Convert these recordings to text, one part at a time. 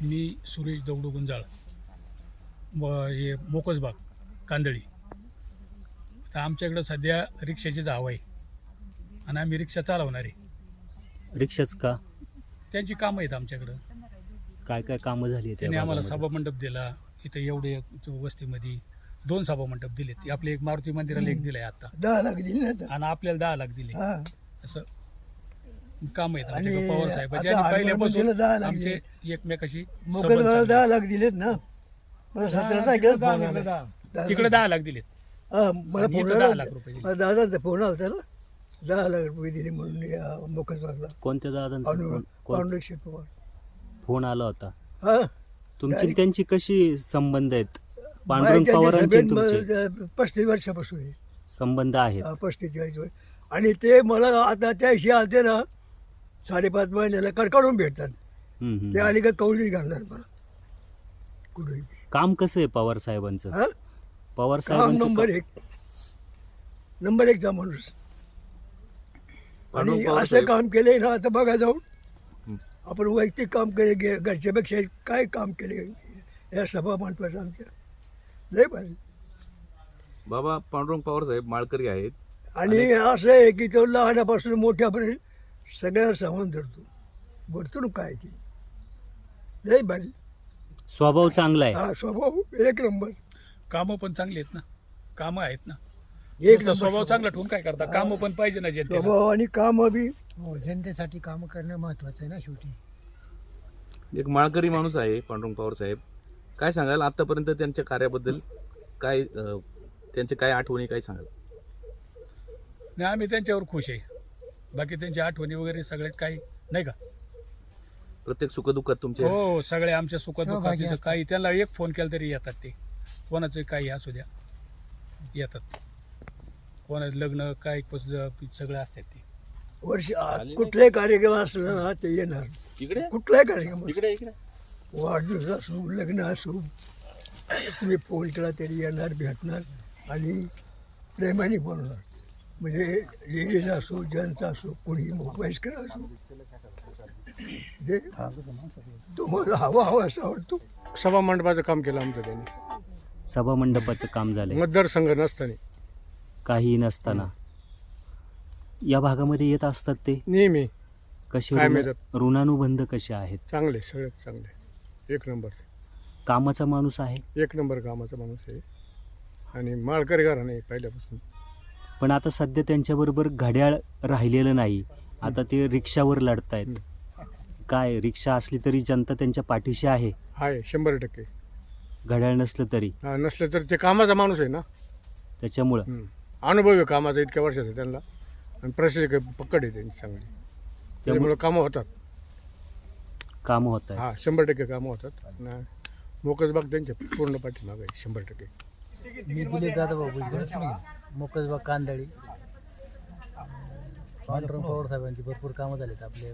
मी सुरेश दौडू गुंजाळ हे मोकसबाग कांदळी. तर आमच्याकडं सध्या रिक्षाची जाव आहे आणि आम्ही रिक्षा चालवणार आहे. रिक्षाच का? त्यांची कामं आहेत आमच्याकडं. काय काय कामं झाली आहेत त्यांनी आम्हाला सभामंडप दिला. इथं एवढे वस्तीमध्ये 2 सभामंडप दिलेत. आपले एक मारुती मंदिराला एक दिलंय आता 10 लाख दिले आणि आपल्याला 10 लाख दिले. हा. असं काम आहेत आणि आमच्याकडे पवार साहेबांचे. आता आणि पहिल्यापासून 10 लाख आमचे एकमेकाशी मोकळ्याला 10 लाख दिलेत ना. मला 17 तारखेला फोन आला. तिकडे 10 लाख दिलेत. हा, मला आणि फोन इथं आला 10 लाख रुपये दिले. मला दादाचा फोन आला ना. 10 लाख रुपये दिले म्हणून या मोकळबागला कोणत्या दादांचा पांडुरंग शेठ पवार फोन आला होता? हा. तुमची त्यांची कशी संबंध आहेत? पांडुरंग बायच्या पवारांचे सभेत तुमचे 35 वर्षापासून आहे. संबंध आहेत? 35-40 वर्ष. आणि ते मला आता त्याशी आलते ना 5.5 महिन्याला कडकडून भेटतात. ते आली का कौली घालणार मला कुठे. काम कसं आहे पवार साहेबांचं? हा, पवार काम साहेबांचं नंबर 1चा माणूस. आणि असं काम केलंय ना. आता बघा जाऊन आपण वैयक्तिक काम केले घरच्यापेक्षा काय काम केले या सभा मंडपाचं आमच्या लय भारी. बाबा पांडुरंग पवार साहेब माळकरी आहेत. आणि असं आहे की तो लहानापासून मोठ्यापर्यंत सगळ्याला सामान धरतो. वर्तणूक काय ती लय भारी. स्वभाव चांगला आहे. हा, स्वभाव 1 नंबर. कामं पण चांगली आहेत ना. कामं आहेत ना. एक नुसता स्वभाव चांगला ठेवून काय करता? कामं पण पाहिजे ना जनतेला. स्वभाव आणि काम बी. जनतेसाठी काम करणं महत्वाचं आहे ना शेवटी. एक माळकरी माणूस आहे पांडुरंग पवार साहेब. काय सांगाल आतापर्यंत त्यांच्या कार्याबद्दल? काय त्यांच्या काय आठवणी काय सांगाल? नाही, आम्ही त्यांच्यावर खुश आहे. बाकी त्यांच्या आठवणी वगैरे सगळ्यात काही नाही का. प्रत्येक सुखदुःखात तुमचे हो, सगळे आमच्या सहभागी सुखदुःखात असतात. काही त्यांना एक फोन केला तरी येतात. ते कोणाचं काही असू द्या येतात. कोणाचं लग्न काय सगळं असतात ते. वर्ष कुठलाही कार्यक्रम असला ना ते येणार. इकडे कुठलाही कार्यक्रम इकडे इकडे वाढदिवस असो लग्न असो तुम्ही फोन केला तरी येणार, भेटणार आणि प्रेमाने बोलणार. म्हणजे लेडीज असो जेंट्स असो कोणी वयस्कर असो जे तुम्हाला हवा असा आवडतो. सभा मंडपाचं काम केलं आमचं त्यांनी. सभा मंडपाचं काम झालंय मतदारसंघ नसताना काही नसताना. या भागामध्ये येत असतात ते नेहमी कसे काय मिळतात? ऋणानुबंध कसे आहेत? चांगले, सगळ्यात चांगले. 1 नंबर. कामाचा माणूस आहे. 1 नंबर कामाचा माणूस आहे आणि माळकरी घराणं आहे पहिल्यापासून. पण आता सध्या त्यांच्याबरोबर घड्याळ राहिलेलं नाही. आता ते रिक्षावर लढतायत. काय रिक्षा असली तरी जनता त्यांच्या पाठीशी आहे? आहे 100%. घड्याळ नसलं तरी नसलं तर ते कामाचा माणूस आहे ना. त्याच्यामुळं अनुभव आहे कामाचा इतक्या वर्षाचा त्यांना. आणि प्रशासक पकड आहे त्यांची चांगली. त्यामुळे कामं होतात. कामं होत आहेत. 100% कामं होतात. आणि मोकसबाग त्यांच्या पूर्ण पाठीमागे आहे 100%. मी दिलीप दादाभाऊ भुजबळ, मोकसबाग कांदळी. पांडुरंग पवार साहेबांची भरपूर कामं झालीत आपले.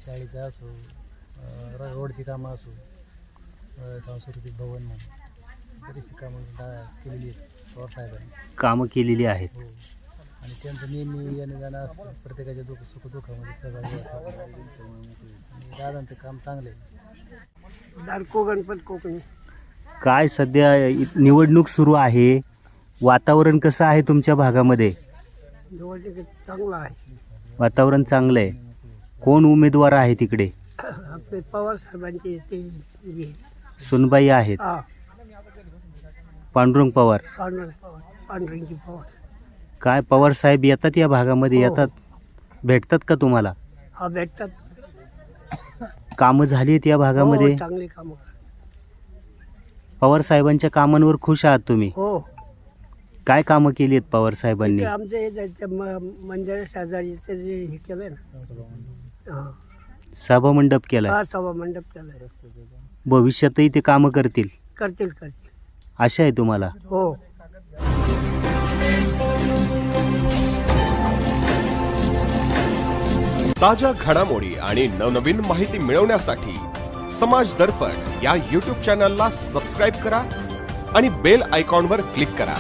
शाळेचं असो, रोडची कामं असो, सांस्कृतिक भवन म्हणून बरीचशी कामं केलेली आहेत पवार साहेबांनी. कामं केलेली आहेत. हो. आणि त्यांचं नेहमी येणं जाणं असतं. प्रत्येकाच्या सुखदुःखामध्ये सहभागी असतात. आणि दादांचं काम चांगलं आहे. दारको गणपत कोकणी. काय सध्या निवडणूक सुरू आहे, वातावरण कसं आहे तुमच्या भागामध्ये? चांगला आहे. वातावरण चांगलं आहे. कोण उमेदवार आहे तिकडे? आपले पवार साहेबांचे ते सुनबाई आहेत. पांडुरंग पवार. पांढरंगी पवार. काय पवार साहेब येतात या भागामध्ये? येतात, भेटतात का तुम्हाला? हा, भेटतात. कामं झाली आहेत या भागामध्ये? चांगली कामं. पवार साहेबांच्या कामांवर खुश आहात तुम्ही? हो. काय कामं केली आहेत पवार साहेबांनी? आमचे मंदिर शेजारी हे केलंय ना. सभा मंडप केलाय. हा, सभा मंडप केलाय. भविष्यातही ते कामं करतील करतील. आशा आहे तुम्हाला? हो. ताज्या घडामोडी आणि नवनवीन माहिती मिळवण्यासाठी समाज दर्पण या YouTube चॅनलला सबस्क्राईब करा आणि बेल आयकॉनवर क्लिक करा.